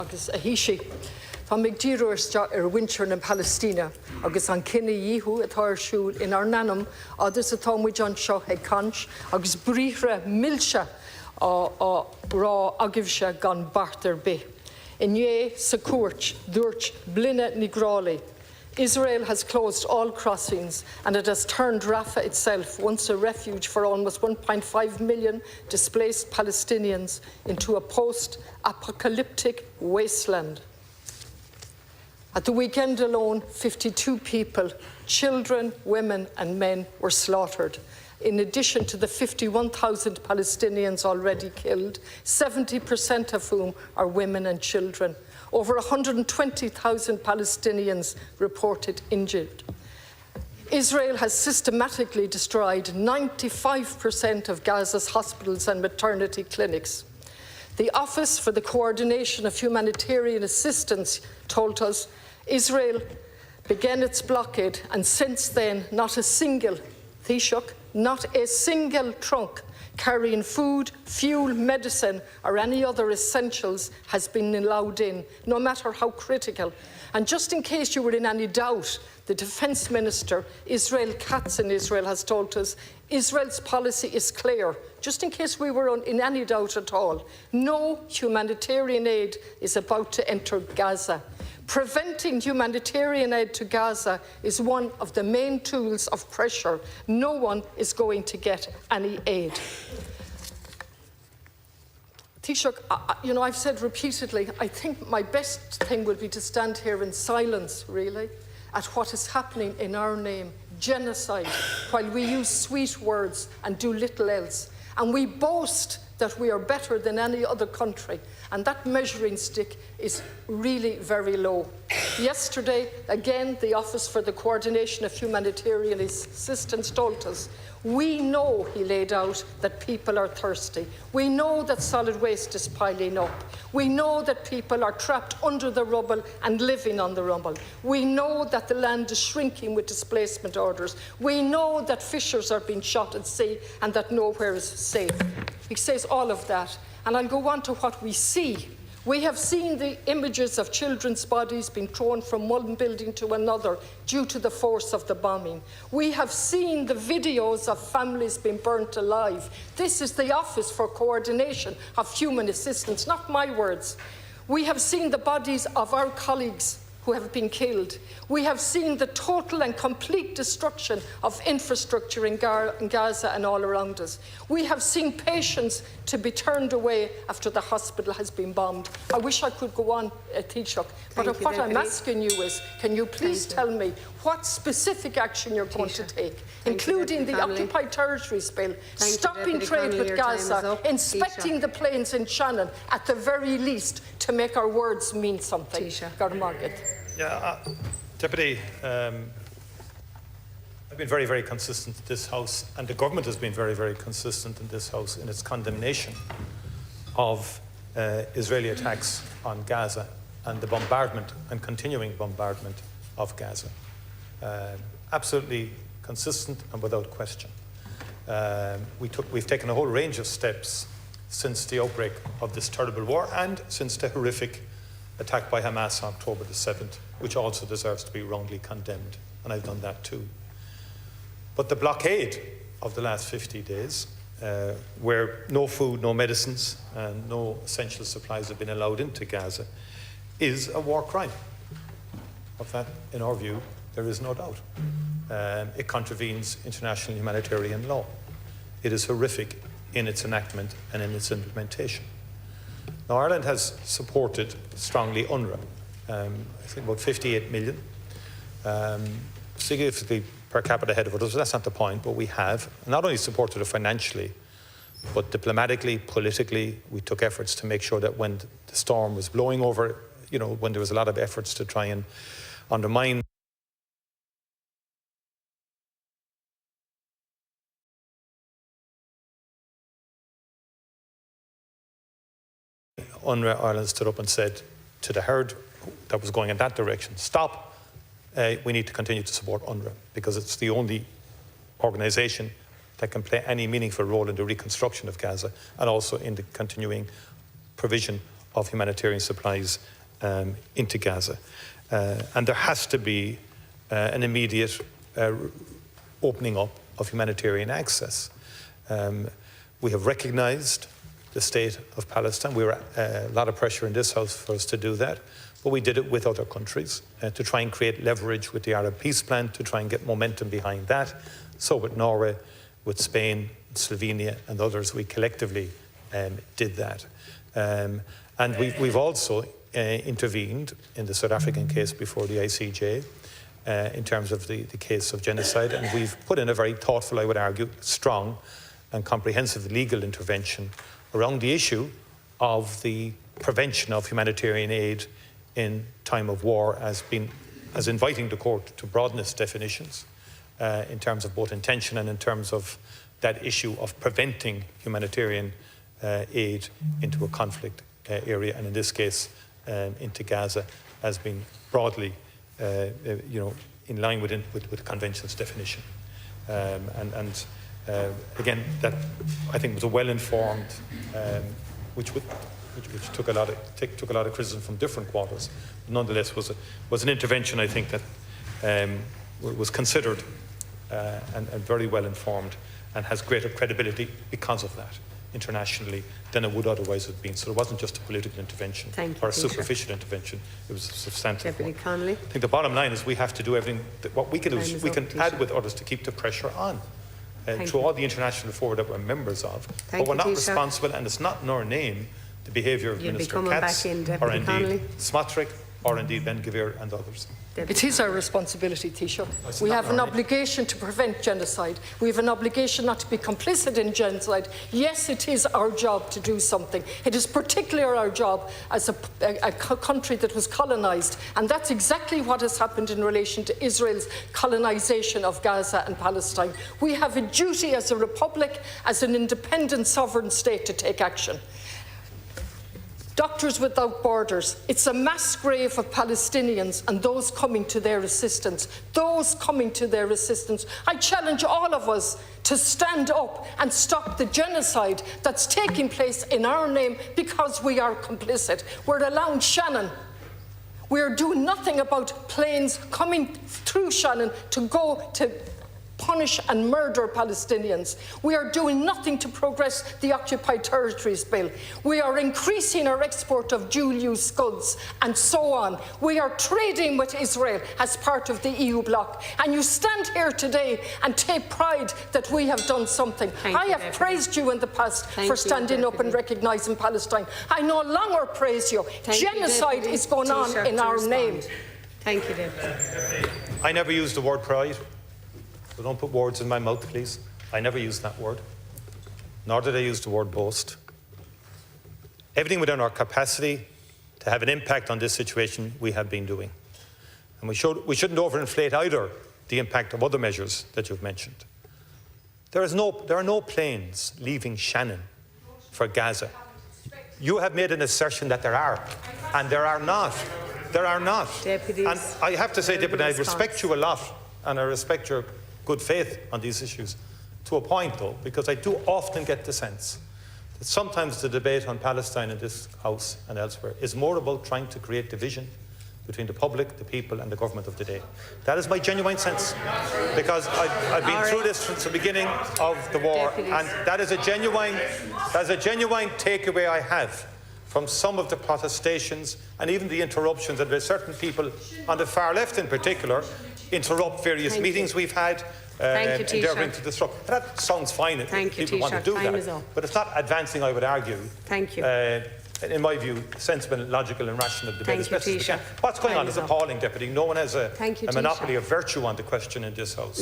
agus a híisi. Tá mig díúir winter in Palestine, agus an cinenne díú atá siúil in ar nanam, agus atá muid an seo ag cant, agus bríre milse rá agibhse gan bartar be. Inné sa cuairt, dúirt blinne nigrálaí. Israel has closed all crossings and it has turned Rafah itself, once a refuge for almost 1.5 million displaced Palestinians, into a post-apocalyptic wasteland. At the weekend alone, 52 people, children, women and men, were slaughtered. In addition to the 51,000 Palestinians already killed, 70% of whom are women and children. Over 120,000 Palestinians reported injured. Israel has systematically destroyed 95% of Gaza's hospitals and maternity clinics. The Office for the Coordination of Humanitarian Assistance told us Israel began its blockade, and since then not a single Taoiseach, not a single trunk carrying food, fuel, medicine or any other essentials has been allowed in, no matter how critical. And just in case you were in any doubt, the Defence Minister, Israel Katz in Israel, has told us Israel's policy is clear. Just in case we were in any doubt at all, no humanitarian aid is about to enter Gaza. Preventing humanitarian aid to Gaza is one of the main tools of pressure. No one is going to get any aid. Taoiseach, you know, I've said repeatedly, I think my best thing would be to stand here in silence, really, at what is happening in our name, genocide, while we use sweet words and do little else. And we boast that we are better than any other country, and that measuring stick is really very low. Yesterday, again, the Office for the Coordination of Humanitarian Assistance told us, we know, he laid out, that people are thirsty. We know that solid waste is piling up. We know that people are trapped under the rubble and living on the rubble. We know that the land is shrinking with displacement orders. We know that fishers are being shot at sea and that nowhere is safe. He says all of that. And I'll go on to what we see. We have seen the images of children's bodies being thrown from one building to another due to the force of the bombing. We have seen the videos of families being burnt alive. This is the Office for Coordination of Human Assistance, not my words. We have seen the bodies of our colleagues who have been killed. We have seen the total and complete destruction of infrastructure in Gaza and all around us. We have seen patients to be turned away after the hospital has been bombed. I wish I could go on, Taoiseach, but what I'm asking you is, can you please tell me what specific action you're going to take, including the Occupied Territories Bill, stopping trade with Gaza, inspecting the planes in Shannon, at the very least, to make our words mean something. Yeah, Deputy, I've been very, very consistent in this House, and the government has been very, very consistent in this House in its condemnation of Israeli attacks on Gaza and the bombardment and continuing bombardment of Gaza. Absolutely consistent and without question. We've taken a whole range of steps since the outbreak of this terrible war and since the horrific attack by Hamas on October the 7th, which also deserves to be roundly condemned, and I've done that too. But the blockade of the last 50 days, where no food, no medicines, and no essential supplies have been allowed into Gaza, is a war crime. Of that, in our view, there is no doubt. It contravenes international humanitarian law. It is horrific in its enactment and in its implementation. Now, Ireland has supported strongly UNRWA, I think about 58 million, significantly per capita ahead of others. That's not the point, but we have not only supported it financially, but diplomatically, politically. We took efforts to make sure that when the storm was blowing over, you know, when there was a lot of efforts to try and undermine UNRWA, Ireland stood up and said to the herd that was going in that direction, stop, we need to continue to support UNRWA because it's the only organisation that can play any meaningful role in the reconstruction of Gaza and also in the continuing provision of humanitarian supplies into Gaza. And there has to be an immediate opening up of humanitarian access. We have recognised the state of Palestine. We were a lot of pressure in this House for us to do that, but we did it with other countries to try and create leverage with the Arab Peace Plan, to try and get momentum behind that. So with Norway, with Spain, Slovenia and others, we collectively did that. And we've also intervened in the South African case before the ICJ in terms of the case of genocide, and we've put in a very thoughtful, I would argue, strong and comprehensive legal intervention around the issue of the prevention of humanitarian aid in time of war, as inviting the court to broaden its definitions in terms of both intention and in terms of that issue of preventing humanitarian aid into a conflict area, and in this case into Gaza, has been broadly in line with the Convention's definition. Again, that I think was a well-informed, which took a lot of criticism from different quarters, but nonetheless was an intervention, I think, that was considered and very well informed, and has greater credibility because of that internationally than it would otherwise have been. So it wasn't just a political intervention or a superficial intervention, it was a substantive one. Connolly. I think the bottom line is we have to do everything. What we can do is we can add with others to keep the pressure on through all the international fora that we're members of. But we're not responsible, and it's not in our name, the behaviour of Minister Katz or indeed Smotrich or indeed Ben-Gvir and others. It is our responsibility, Taoiseach. We have an obligation to prevent genocide. We have an obligation not to be complicit in genocide. Yes, it is our job to do something. It is particularly our job as a country that was colonised, and that's exactly what has happened in relation to Israel's colonisation of Gaza and Palestine. We have a duty as a republic, as an independent sovereign state, to take action. Doctors Without Borders, it's a mass grave of Palestinians and those coming to their assistance. Those coming to their assistance. I challenge all of us to stand up and stop the genocide that's taking place in our name, because we are complicit. We're allowing Shannon. We're doing nothing about planes coming through Shannon to go to punish and murder Palestinians. We are doing nothing to progress the Occupied Territories Bill. We are increasing our export of dual-use goods and so on. We are trading with Israel as part of the EU bloc. And you stand here today and take pride that we have done something. I have praised you in the past for standing up and recognising Palestine. I no longer praise you. Genocide is going on in our name. Thank you, Deputy. I never used the word pride. So don't put words in my mouth, please. I never used that word, nor did I use the word boast. Everything within our capacity to have an impact on this situation we have been doing. And we shouldn't overinflate either the impact of other measures that you've mentioned. There are no planes leaving Shannon for Gaza. You have made an assertion that there are, and there are not. There are not. Deputies, and I have to say, Deputy, I respect you a lot, and I respect your good faith on these issues, to a point though, because I do often get the sense that sometimes the debate on Palestine in this House and elsewhere is more about trying to create division between the public, the people and the government of the day. That is my genuine sense, because I've been through this since the beginning of the war. Deputies. And that is a genuine takeaway I have from some of the protestations and even the interruptions that there's certain people on the far left in particular interrupt various meetings we've had, endeavouring to disrupt. That sounds fine if people want to do that, but it's not advancing, I would argue. Thank you. In my view, sensible, logical and rational debate as best as we can. What's going on is appalling, Deputy. No one has a monopoly of virtue on the question in this House.